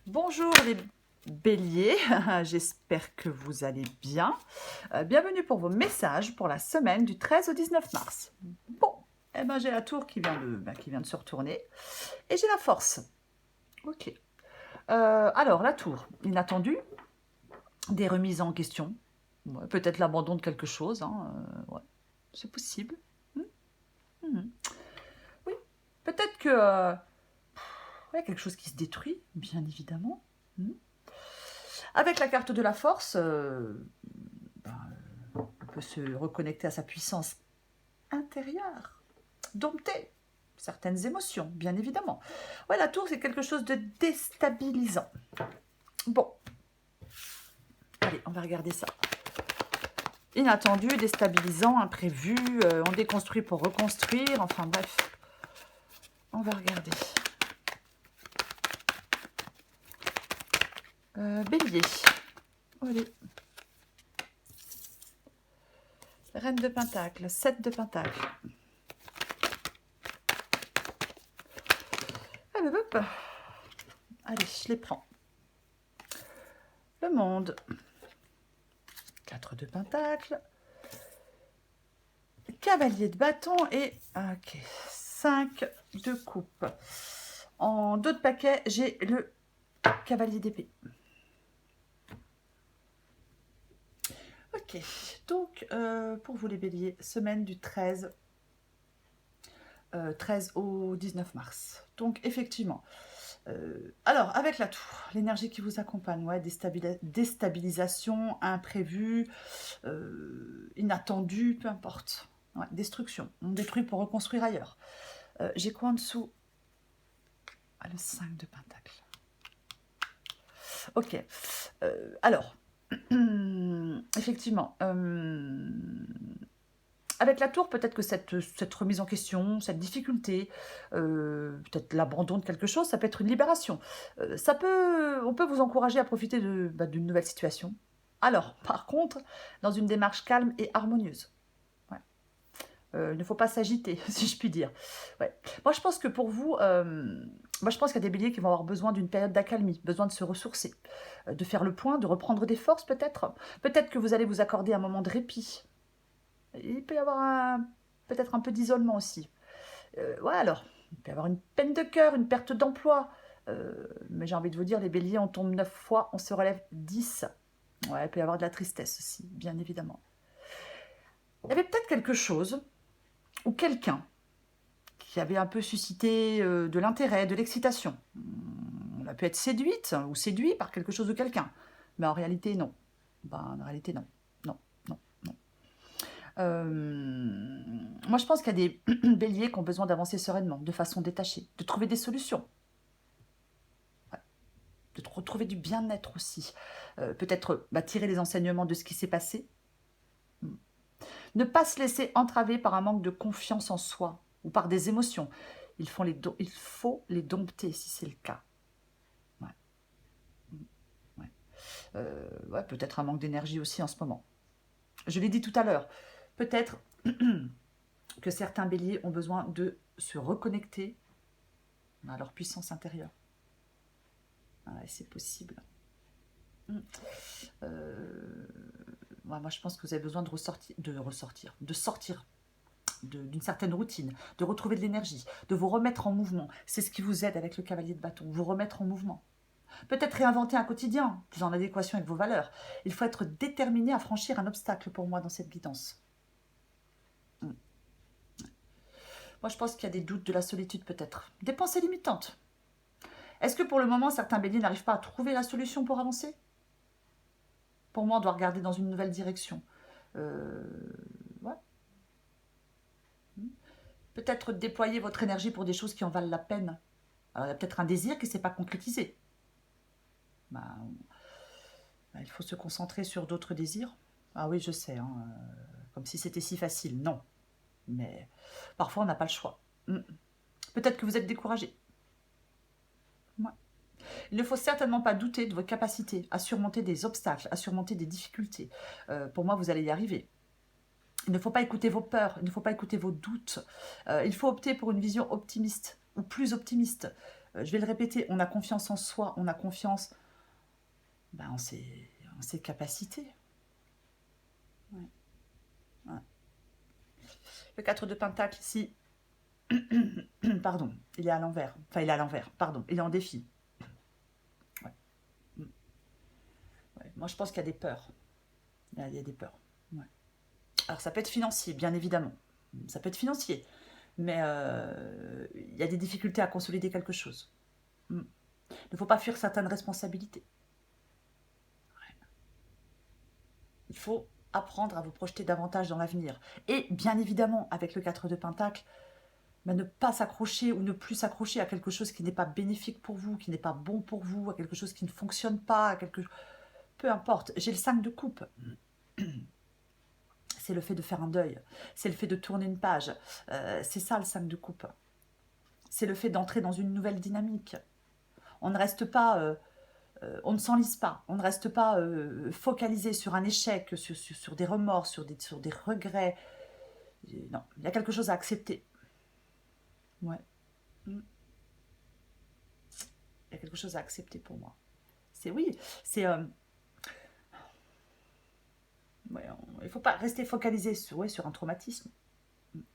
Bonjour les béliers, j'espère que vous allez bien. Bienvenue pour vos messages pour la semaine du 13 au 19 mars. Bon, eh ben, j'ai la tour qui vient de se retourner et j'ai la force. Ok. Alors, la tour, inattendu, des remises en question, ouais, peut-être l'abandon de quelque chose, hein, ouais, c'est possible. Mhm. Oui, peut-être que il y a quelque chose qui se détruit, bien évidemment. Mhm. Avec la carte de la force, on peut se reconnecter à sa puissance intérieure, dompter certaines émotions, bien évidemment. Ouais, la tour, c'est quelque chose de déstabilisant. Bon, allez, on va regarder ça. Inattendu, déstabilisant, imprévu, on déconstruit pour reconstruire, enfin bref, on va regarder. Bélier. Allez. Reine de Pentacle, 7 de Pentacle. Allez, hop. Allez, je les prends. Le monde. 4 de Pentacle. Cavalier de bâton et ok, 5 de coupe. En dos de paquet, j'ai le cavalier d'épée. Ok, donc pour vous les béliers, semaine du 13 au 19 mars. Donc effectivement, alors avec la tour, l'énergie qui vous accompagne, ouais, déstabilisation, imprévu, inattendu, peu importe. Ouais, destruction, on détruit pour reconstruire ailleurs. J'ai quoi en dessous? Ah, le 5 de Pentacle. Ok. Alors, effectivement, avec la tour, peut-être que cette remise en question, cette difficulté, peut-être l'abandon de quelque chose, ça peut être une libération. On peut vous encourager à profiter d'une nouvelle situation. Alors, par contre, dans une démarche calme et harmonieuse. Ouais. Il ne faut pas s'agiter, si je puis dire. Ouais. Moi, je pense que pour vous, moi, je pense qu'il y a des béliers qui vont avoir besoin d'une période d'accalmie, besoin de se ressourcer, de faire le point, de reprendre des forces peut-être. Peut-être que vous allez vous accorder un moment de répit. Il peut y avoir peut-être un peu d'isolement aussi. Ouais, alors, il peut y avoir une peine de cœur, une perte d'emploi. Mais j'ai envie de vous dire, les béliers, on tombe 9 fois, on se relève 10. Ouais, il peut y avoir de la tristesse aussi, bien évidemment. Il y avait peut-être quelque chose ou quelqu'un qui avait un peu suscité de l'intérêt, de l'excitation. On a pu être séduite ou séduit par quelque chose ou quelqu'un. Mais en réalité, non. Ben, en réalité, non. Non, non, non. Moi, je pense qu'il y a des béliers qui ont besoin d'avancer sereinement, de façon détachée, de trouver des solutions, ouais, de retrouver du bien-être aussi. Peut-être tirer les enseignements de ce qui s'est passé. Ne pas se laisser entraver par un manque de confiance en soi ou par des émotions. Il faut les dompter si c'est le cas. Ouais. Ouais. Ouais, peut-être un manque d'énergie aussi en ce moment. Je l'ai dit tout à l'heure. Peut-être que certains béliers ont besoin de se reconnecter à leur puissance intérieure. Ouais, c'est possible. Ouais, moi, je pense que vous avez besoin de sortir d'une certaine routine, de retrouver de l'énergie, de vous remettre en mouvement. C'est ce qui vous aide avec le cavalier de bâton, vous remettre en mouvement. Peut-être réinventer un quotidien plus en adéquation avec vos valeurs. Il faut être déterminé à franchir un obstacle pour moi dans cette guidance. Moi, je pense qu'il y a des doutes, de la solitude peut-être. Des pensées limitantes. Est-ce que pour le moment, certains béliers n'arrivent pas à trouver la solution pour avancer? Pour moi, on doit regarder dans une nouvelle direction. Euh, ouais. Peut-être déployer votre énergie pour des choses qui en valent la peine. Alors, il y a peut-être un désir qui ne s'est pas concrétisé. Bah, il faut se concentrer sur d'autres désirs. Ah oui, je sais, hein, comme si c'était si facile. Non, mais parfois on n'a pas le choix. Peut-être que vous êtes découragé. Ouais. Il ne faut certainement pas douter de vos capacités à surmonter des obstacles, à surmonter des difficultés. Pour moi, vous allez y arriver. Il ne faut pas écouter vos peurs, il ne faut pas écouter vos doutes. Il faut opter pour une vision optimiste ou plus optimiste. Je vais le répéter, on a confiance en soi, on a confiance en ses capacités. Ouais, ouais. Le 4 de Pentacle, ici, pardon, il est à l'envers. Enfin, il est à l'envers, pardon, il est en défi. Ouais. Mm. Ouais. Moi, je pense qu'il y a des peurs. Il y a des peurs. Ouais. Alors, ça peut être financier, bien évidemment. Ça peut être financier. Mais il y a des difficultés à consolider quelque chose. Mm. Il ne faut pas fuir certaines responsabilités. Il faut apprendre à vous projeter davantage dans l'avenir. Et bien évidemment, avec le 4 de Pentacle, ne pas s'accrocher ou ne plus s'accrocher à quelque chose qui n'est pas bénéfique pour vous, qui n'est pas bon pour vous, à quelque chose qui ne fonctionne pas, à quelque... peu importe. J'ai le 5 de coupe. C'est le fait de faire un deuil. C'est le fait de tourner une page. C'est ça le 5 de coupe. C'est le fait d'entrer dans une nouvelle dynamique. On ne reste pas... on ne s'enlise pas, on ne reste pas focalisé sur un échec, sur des remords, sur des regrets. Non, il y a quelque chose à accepter. Ouais. Mm. Il y a quelque chose à accepter pour moi. C'est oui, c'est... ouais, il ne faut pas rester focalisé sur un traumatisme. Il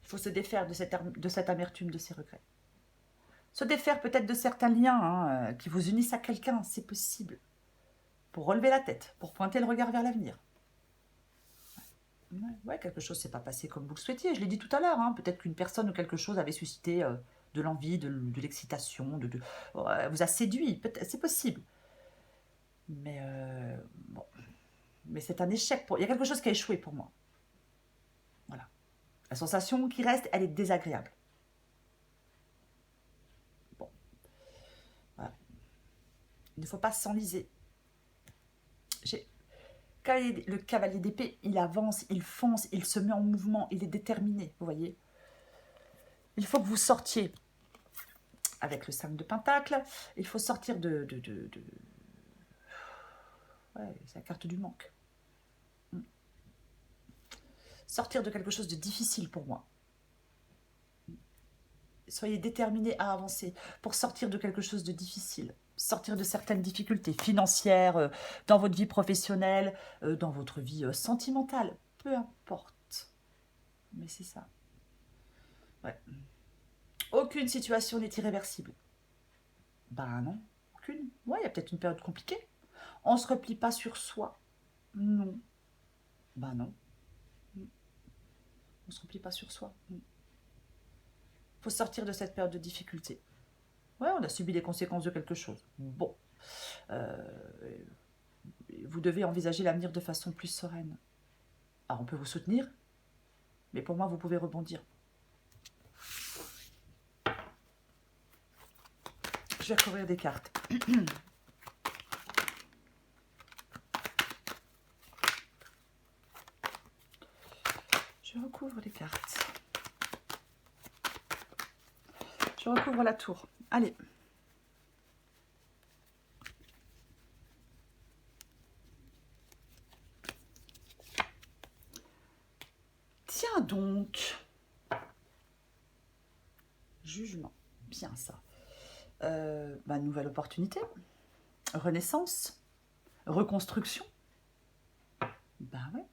faut se défaire de cette amertume, de ces regrets. Se défaire peut-être de certains liens qui vous unissent à quelqu'un, c'est possible. Pour relever la tête, pour pointer le regard vers l'avenir. Ouais, quelque chose ne s'est pas passé comme vous le souhaitiez. Je l'ai dit tout à l'heure. Peut-être qu'une personne ou quelque chose avait suscité de l'envie, de l'excitation, vous a séduit. C'est possible. Mais bon, mais c'est un échec. Il y a quelque chose qui a échoué pour moi. Voilà. La sensation qui reste, elle est désagréable. Bon, voilà. Il ne faut pas s'enliser. Le cavalier d'épée, il avance, il fonce, il se met en mouvement, il est déterminé, vous voyez. Il faut que vous sortiez avec le 5 de Pentacle. Il faut sortir ouais, c'est la carte du manque. Sortir de quelque chose de difficile pour moi. Soyez déterminés à avancer pour sortir de quelque chose de difficile. Sortir de certaines difficultés financières, dans votre vie professionnelle, dans votre vie sentimentale. Peu importe. Mais c'est ça. Ouais. Aucune situation n'est irréversible. Ben non, aucune. Ouais, il y a peut-être une période compliquée. On ne se replie pas sur soi. Non. Ben non. On ne se replie pas sur soi. Il faut sortir de cette période de difficulté. Ouais, on a subi les conséquences de quelque chose. Bon. Vous devez envisager l'avenir de façon plus sereine. Alors, on peut vous soutenir, mais pour moi, vous pouvez rebondir. Je vais recouvrir des cartes. Je recouvre les cartes. Je recouvre la tour. Allez. Tiens donc. Jugement. Bien ça. Nouvelle opportunité. Renaissance. Reconstruction. Ben ouais.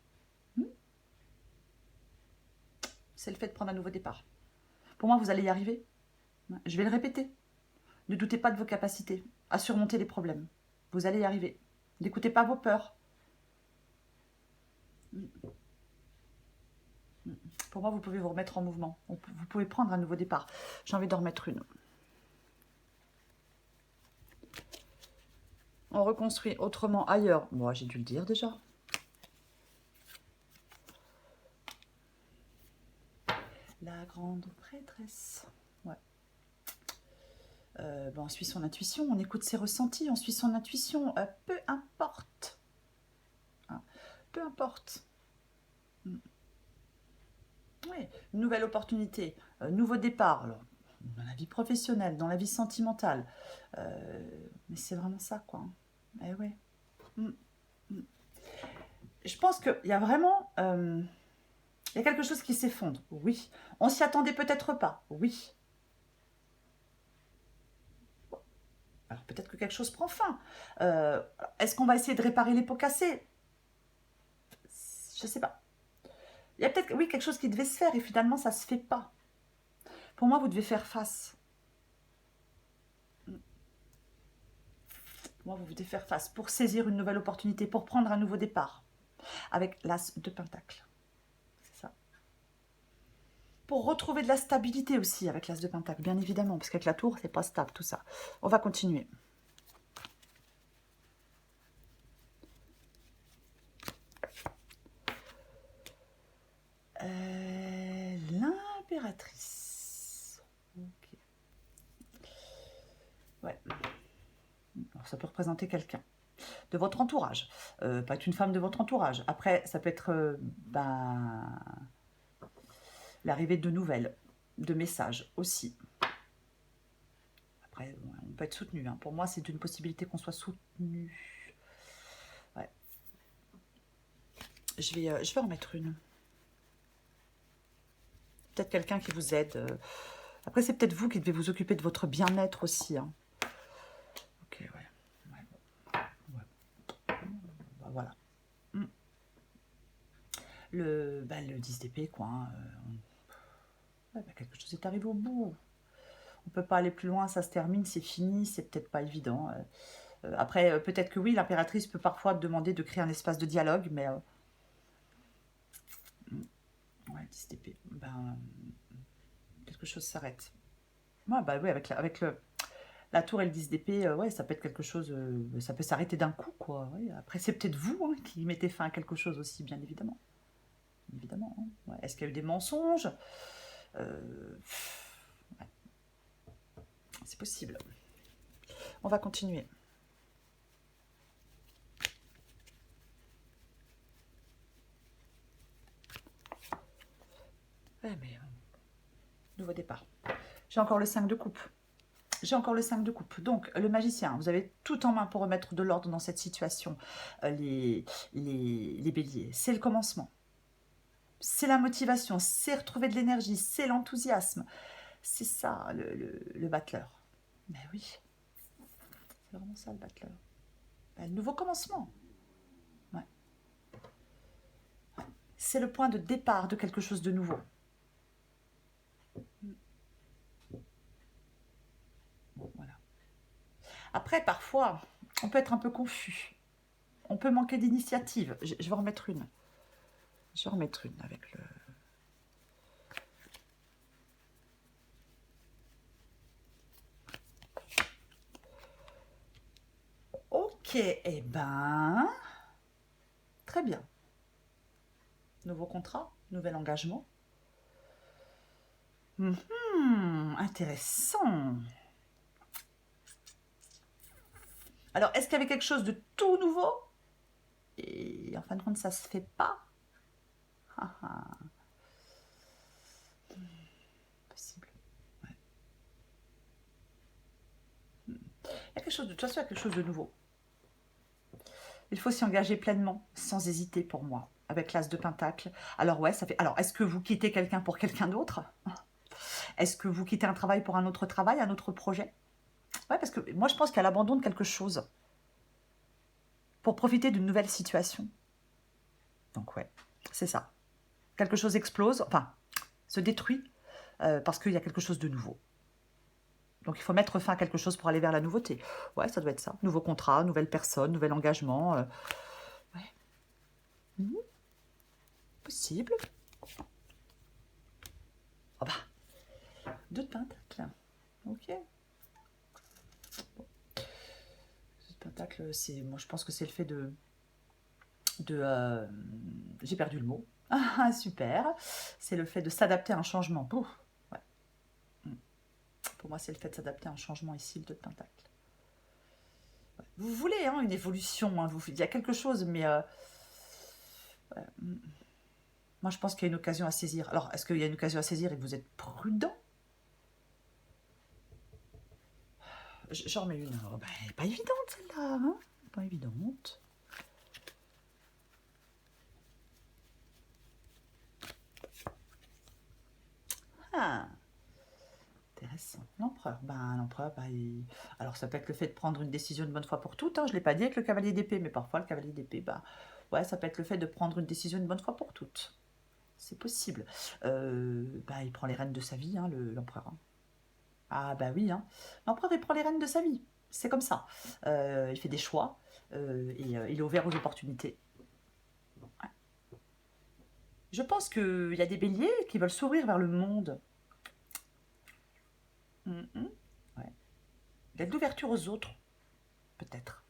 C'est le fait de prendre un nouveau départ. Pour moi, vous allez y arriver. Je vais le répéter. Ne doutez pas de vos capacités à surmonter les problèmes. Vous allez y arriver. N'écoutez pas vos peurs. Pour moi, vous pouvez vous remettre en mouvement. Vous pouvez prendre un nouveau départ. J'ai envie d'en remettre une. On reconstruit autrement ailleurs. Moi, j'ai dû le dire déjà. La grande prêtresse. Ouais. On suit son intuition, on écoute ses ressentis, on suit son intuition. Peu importe. Peu importe. Oui, nouvelle opportunité, nouveau départ. Alors, dans la vie professionnelle, dans la vie sentimentale. Mais c'est vraiment ça, quoi. Eh ouais. Je pense qu'il y a vraiment... il y a quelque chose qui s'effondre, oui. On s'y attendait peut-être pas, oui. Alors peut-être que quelque chose prend fin. Euh, Est-ce qu'on va essayer de réparer les pots cassés? Je ne sais pas. Il y a peut-être, oui, quelque chose qui devait se faire et finalement ça ne se fait pas. Pour moi, vous devez faire face. Moi, vous devez faire face pour saisir une nouvelle opportunité, pour prendre un nouveau départ. Avec l'as de pentacle. C'est ça. Pour retrouver de la stabilité aussi avec l'as de pentacle, bien évidemment, parce qu'avec la tour, c'est pas stable tout ça. On va continuer. L'impératrice. Ok. Ouais. Alors, ça peut représenter quelqu'un de votre entourage. Pas être une femme de votre entourage. Après, ça peut être l'arrivée de nouvelles, de messages aussi. Après, on peut être soutenu. Hein. Pour moi, c'est une possibilité qu'on soit soutenu. Ouais. Je vais en mettre une. Peut-être quelqu'un qui vous aide. Après, c'est peut-être vous qui devez vous occuper de votre bien-être aussi. Hein. Ok, ouais. Bah, voilà. Le 10 d'épée, quoi. Hein. Quelque chose est arrivé au bout. On peut pas aller plus loin, ça se termine, c'est fini, c'est peut-être pas évident. Après, peut-être que oui, l'impératrice peut parfois demander de créer un espace de dialogue, mais... ouais, 10 d'épée. Ben, quelque chose s'arrête. Ouais, bah oui, avec la tour et le 10 d'épée, ouais, ça peut être quelque chose... ça peut s'arrêter d'un coup, quoi. Ouais. Après, c'est peut-être vous hein, qui mettez fin à quelque chose aussi, bien évidemment. Évidemment. Hein. Ouais. Est-ce qu'il y a eu des mensonges ouais. C'est possible. On va continuer. Ouais, mais... nouveau départ. J'ai encore le 5 de coupe. J'ai encore le 5 de coupe. Donc, le magicien, vous avez tout en main pour remettre de l'ordre dans cette situation. Les béliers, c'est le commencement. C'est la motivation, c'est retrouver de l'énergie, c'est l'enthousiasme. C'est ça, le battleur. Mais oui, c'est vraiment ça, le battleur. Ben, le nouveau commencement. Ouais. C'est le point de départ de quelque chose de nouveau. Bon, voilà. Après, parfois, on peut être un peu confus. On peut manquer d'initiative. Je vais en remettre une. Je vais en remettre une avec le... Ok, eh ben... Très bien. Nouveau contrat, nouvel engagement. Intéressant. Alors, est-ce qu'il y avait quelque chose de tout nouveau? Et en fin de compte, ça se fait pas. Possible. Ouais. Il y a quelque chose de toute façon, il y a quelque chose de nouveau. Il faut s'y engager pleinement, sans hésiter pour moi, avec l'as de pentacle. Alors ouais, ça fait. Alors, est-ce que vous quittez quelqu'un pour quelqu'un d'autre? Est-ce que vous quittez un travail pour un autre travail, un autre projet? Ouais, parce que moi, je pense qu'il y a l'abandon de quelque chose pour profiter d'une nouvelle situation. Donc ouais, c'est ça. Quelque chose explose, enfin, se détruit parce qu'il y a quelque chose de nouveau. Donc il faut mettre fin à quelque chose pour aller vers la nouveauté. Ouais, ça doit être ça. Nouveau contrat, nouvelle personne, nouvel engagement. Ouais. Mmh. Possible. Oh bah, 2 de pentacle. Ok. Bon. 2 de pentacle, c'est, moi je pense que c'est le fait de j'ai perdu le mot. Ah, super. C'est le fait de s'adapter à un changement. Pouf. Ouais. Pour moi, c'est le fait de s'adapter à un changement ici, le 2 de pentacle. Ouais. Vous voulez hein, une évolution, hein, il y a quelque chose, mais ouais. Moi, je pense qu'il y a une occasion à saisir. Alors, est-ce qu'il y a une occasion à saisir et que vous êtes prudent? J'en remets une. Oh, bah, elle est pas évidente, celle-là. Hein, pas évidente. Ah, intéressant. L'empereur, ben, l'empereur, ben, alors ça peut être le fait de prendre une décision une bonne fois pour toutes, hein. Je ne l'ai pas dit avec le cavalier d'épée, mais parfois le cavalier d'épée, bah, ouais, ça peut être le fait de prendre une décision une bonne fois pour toutes. C'est possible. Bah, il prend les rênes de sa vie, hein, l'empereur, hein. Ah bah oui, hein. L'empereur, il prend les rênes de sa vie. C'est comme ça. Il fait des choix et il est ouvert aux opportunités. Ouais. Je pense qu'il y a des béliers qui veulent s'ouvrir vers le monde. Mhm. Ouais. Il y a de l'ouverture aux autres, peut-être.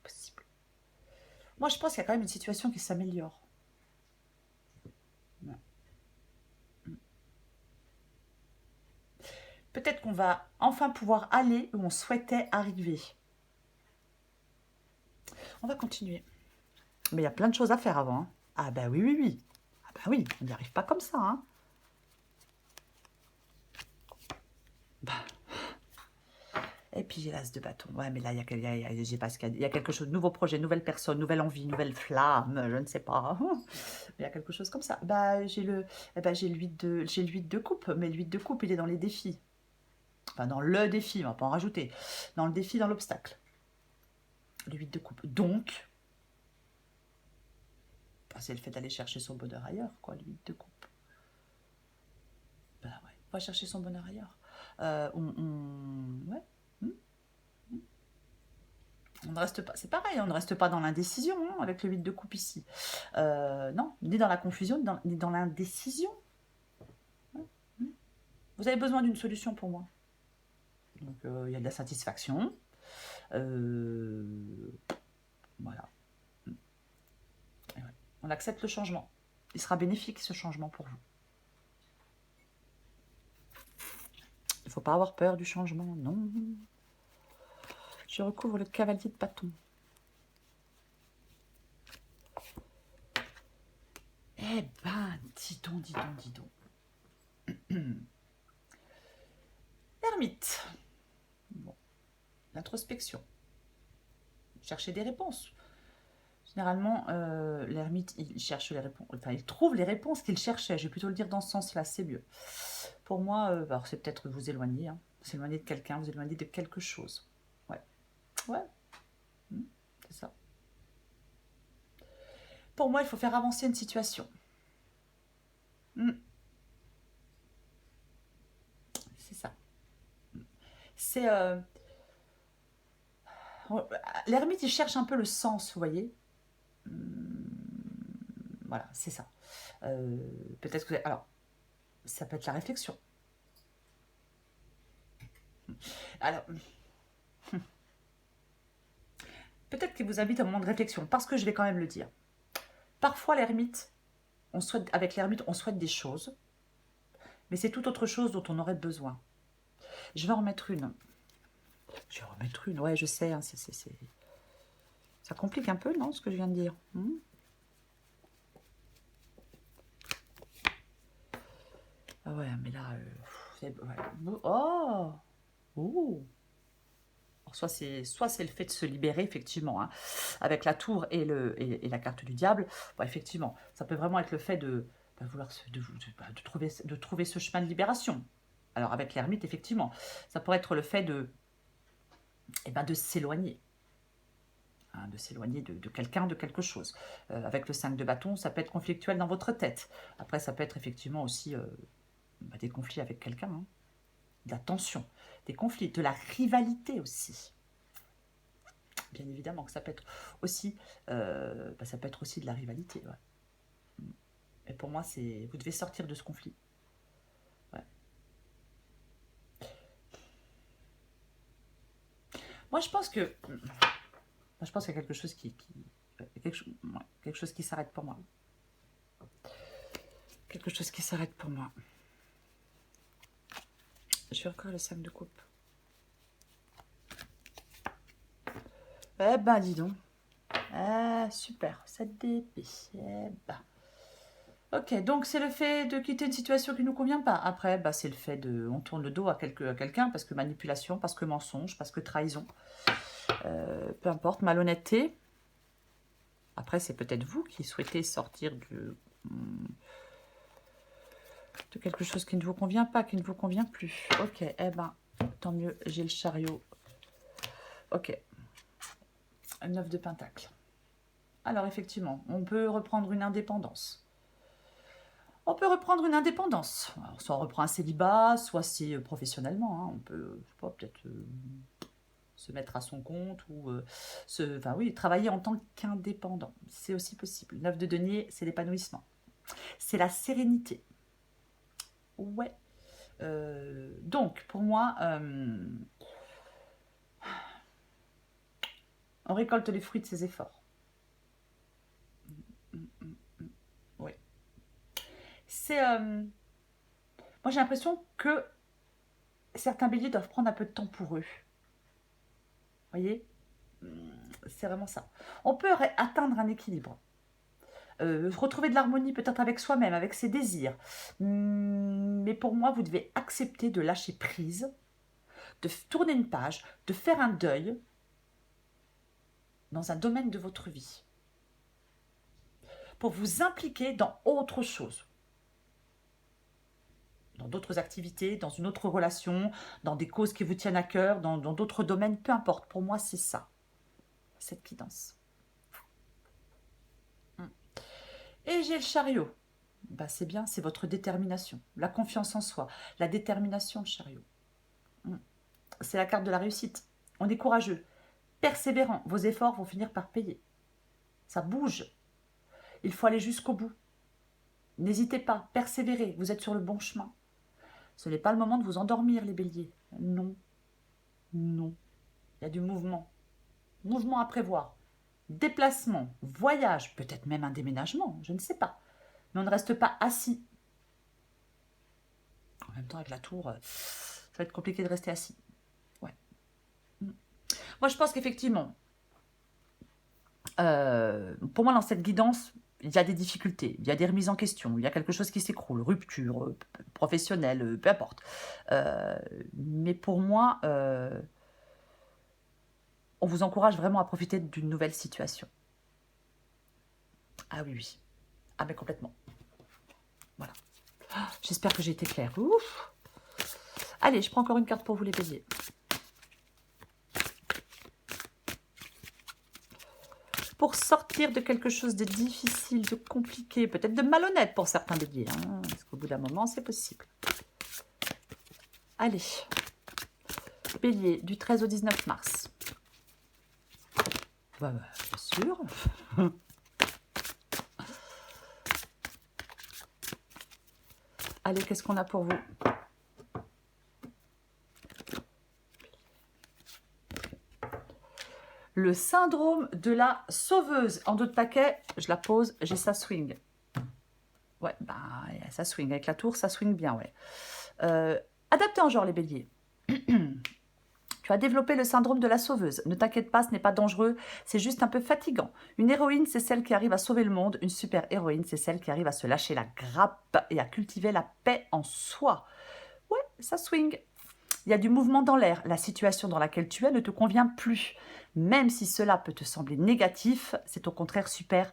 Possible. Moi, je pense qu'il y a quand même une situation qui s'améliore. Ouais. Peut-être qu'on va enfin pouvoir aller où on souhaitait arriver. On va continuer. Mais il y a plein de choses à faire avant, hein. Ah bah oui, oui, oui. Ah bah oui, on n'y arrive pas comme ça, hein. Bah. Et puis j'ai l'as de bâton. Ouais, mais là, j'ai pas il y a quelque chose, nouveau projet, nouvelle personne, nouvelle envie, nouvelle flamme, je ne sais pas. Il y a quelque chose comme ça. Bah, j'ai le 8 de coupe, mais le 8 de coupe, il est dans les défis. Enfin, dans le défi, on va pas en rajouter. Dans le défi, dans l'obstacle. Le 8 de coupe. Donc, bah, c'est le fait d'aller chercher son bonheur ailleurs, quoi, le 8 de coupe. Bah ouais, on va chercher son bonheur ailleurs. Ouais. Hmm. On ne reste pas, c'est pareil, on ne reste pas dans l'indécision, hein, avec le 8 de coupe ici. Non, ni dans la confusion, ni dans l'indécision. Vous avez besoin d'une solution pour moi. Donc, il y a de la satisfaction. Voilà. Et ouais. On accepte le changement. Il sera bénéfique, ce changement, pour vous. Il ne faut pas avoir peur du changement, non. Je recouvre le cavalier de bâton. Eh ben, dis donc, dis donc, dis donc. L'ermite. Bon. L'introspection. Chercher des réponses. Généralement, l'ermite, il cherche les réponses. Enfin, il trouve les réponses qu'il cherchait. Je vais plutôt le dire dans ce sens-là, c'est mieux. Pour moi, alors c'est peut-être vous éloigner, hein. Vous éloigner de quelqu'un, vous éloigner de quelque chose. Ouais. Ouais. C'est ça. Pour moi, il faut faire avancer une situation. C'est ça. C'est l'ermite, il cherche un peu le sens, vous voyez. Voilà, c'est ça. Peut-être que alors, ça peut être la réflexion. Alors, peut-être qu'il vous invite à un moment de réflexion, parce que je vais quand même le dire. Parfois, l'ermite, avec l'ermite, on souhaite des choses, mais c'est tout autre chose dont on aurait besoin. Je vais en mettre une. Je vais en remettre une, ouais, je sais, hein, ça complique un peu, non, ce que je viens de dire. Ah ouais, mais là, ouais. Oh, oh. Soit c'est le fait de se libérer, effectivement, hein, avec la tour et la carte du diable. Bon, effectivement, ça peut vraiment être le fait de vouloir de trouver ce chemin de libération. Alors, avec l'ermite, effectivement, ça pourrait être le fait de s'éloigner. Hein, de s'éloigner de quelqu'un, de quelque chose. Avec le 5 de bâton, ça peut être conflictuel dans votre tête. Après, ça peut être effectivement aussi des conflits avec quelqu'un, hein, de la tension, des conflits, de la rivalité aussi. Bien évidemment que ça peut être aussi, ça peut être aussi de la rivalité. Ouais. Et pour moi, vous devez sortir de ce conflit. Ouais. Moi, je pense qu'il y a quelque chose quelque chose qui s'arrête pour moi. Quelque chose qui s'arrête pour moi. Je fais encore le 5 de coupe. Eh ben, dis donc. Ah, super. 7 d'épée. Eh ben. Ok, donc c'est le fait de quitter une situation qui ne nous convient pas. Après, c'est le fait on tourne le dos à quelqu'un parce que manipulation, parce que mensonge, parce que trahison. Peu importe, malhonnêteté. Après, c'est peut-être vous qui souhaitez sortir De quelque chose qui ne vous convient pas, qui ne vous convient plus. Ok, eh ben, tant mieux, j'ai le chariot. Ok. 9 de Pentacle. Alors, effectivement, on peut reprendre une indépendance. On peut reprendre une indépendance. Alors, soit on reprend un célibat, soit c'est professionnellement. Hein. On peut, je sais pas, peut-être se mettre à son compte ou enfin oui, travailler en tant qu'indépendant. C'est aussi possible. 9 de denier, c'est l'épanouissement. C'est la sérénité. Ouais. Donc, pour moi, on récolte les fruits de ses efforts. Oui. C'est... moi, j'ai l'impression que certains béliers doivent prendre un peu de temps pour eux. Vous voyez, c'est vraiment ça. On peut atteindre un équilibre. Retrouver de l'harmonie peut-être avec soi-même, avec ses désirs. Mais pour moi, vous devez accepter de lâcher prise, de tourner une page, de faire un deuil dans un domaine de votre vie. Pour vous impliquer dans autre chose. Dans d'autres activités, dans une autre relation, dans des causes qui vous tiennent à cœur, dans d'autres domaines, peu importe. Pour moi, c'est ça, cette guidance. Et j'ai le chariot. Bah, c'est bien, c'est votre détermination, la confiance en soi, la détermination, le chariot. C'est la carte de la réussite. On est courageux, persévérant. Vos efforts vont finir par payer. Ça bouge. Il faut aller jusqu'au bout. N'hésitez pas, persévérez. Vous êtes sur le bon chemin. Ce n'est pas le moment de vous endormir, les béliers. Non. Non. Il y a du mouvement. Mouvement à prévoir. Déplacement, voyage, peut-être même un déménagement, je ne sais pas. Mais on ne reste pas assis. En même temps, avec la tour, ça va être compliqué de rester assis. Ouais. Moi, je pense qu'effectivement, pour moi, dans cette guidance, il y a des difficultés, il y a des remises en question, il y a quelque chose qui s'écroule, rupture professionnelle, peu importe. Mais pour moi, on vous encourage vraiment à profiter d'une nouvelle situation. Ah oui, oui. Ah mais complètement. Voilà. J'espère que j'ai été claire. Ouf. Allez, je prends encore une carte pour vous les béliers. Pour sortir de quelque chose de difficile, de compliqué, peut-être de malhonnête pour certains béliers. Hein, parce qu'au bout d'un moment, c'est possible. Allez. Bélier, du 13 au 19 mars. Bah, bien sûr. Allez, qu'est-ce qu'on a pour vous? Le syndrome de la sauveuse. En dos de paquet, je la pose, j'ai ça swing. Ouais, bah, ça swing. Avec la tour, ça swing bien, ouais. Adapté en genre, les béliers. Tu as développé le syndrome de la sauveuse. Ne t'inquiète pas, ce n'est pas dangereux, c'est juste un peu fatigant. Une héroïne, c'est celle qui arrive à sauver le monde. Une super héroïne, c'est celle qui arrive à se lâcher la grappe et à cultiver la paix en soi. Ouais, ça swing. Il y a du mouvement dans l'air. La situation dans laquelle tu es ne te convient plus. Même si cela peut te sembler négatif, c'est au contraire super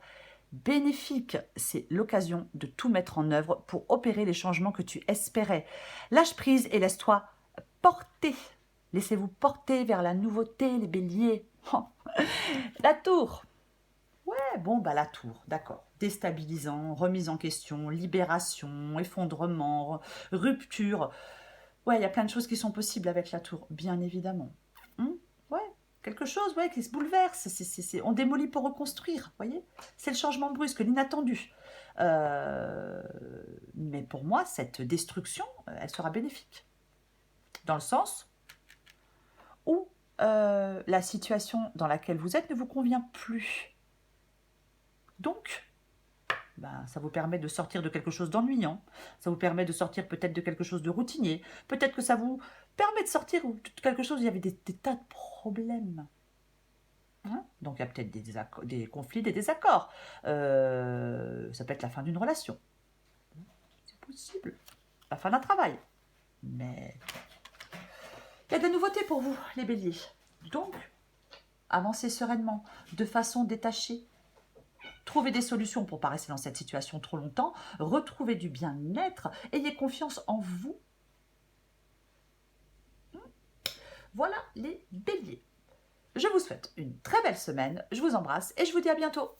bénéfique. C'est l'occasion de tout mettre en œuvre pour opérer les changements que tu espérais. Lâche prise et laisse-toi porter. Laissez-vous porter vers la nouveauté, les béliers. Oh. La tour. Ouais, bon, bah la tour, d'accord. Déstabilisant, remise en question, libération, effondrement, rupture. Ouais, il y a plein de choses qui sont possibles avec la tour, bien évidemment. Ouais, quelque chose ouais, qui se bouleverse. On démolit pour reconstruire, voyez. C'est le changement brusque, l'inattendu. Mais pour moi, cette destruction, elle sera bénéfique. Dans le sens où la situation dans laquelle vous êtes ne vous convient plus. Donc, ben, ça vous permet de sortir de quelque chose d'ennuyant, ça vous permet de sortir peut-être de quelque chose de routinier, peut-être que ça vous permet de sortir de quelque chose où il y avait des tas de problèmes. Hein, donc il y a peut-être des conflits, des désaccords. Ça peut être la fin d'une relation. C'est possible. La fin d'un travail. Mais il y a des nouveautés pour vous, les béliers. Donc, avancez sereinement, de façon détachée. Trouvez des solutions pour ne pas rester dans cette situation trop longtemps. Retrouvez du bien-être. Ayez confiance en vous. Voilà les béliers. Je vous souhaite une très belle semaine. Je vous embrasse et je vous dis à bientôt.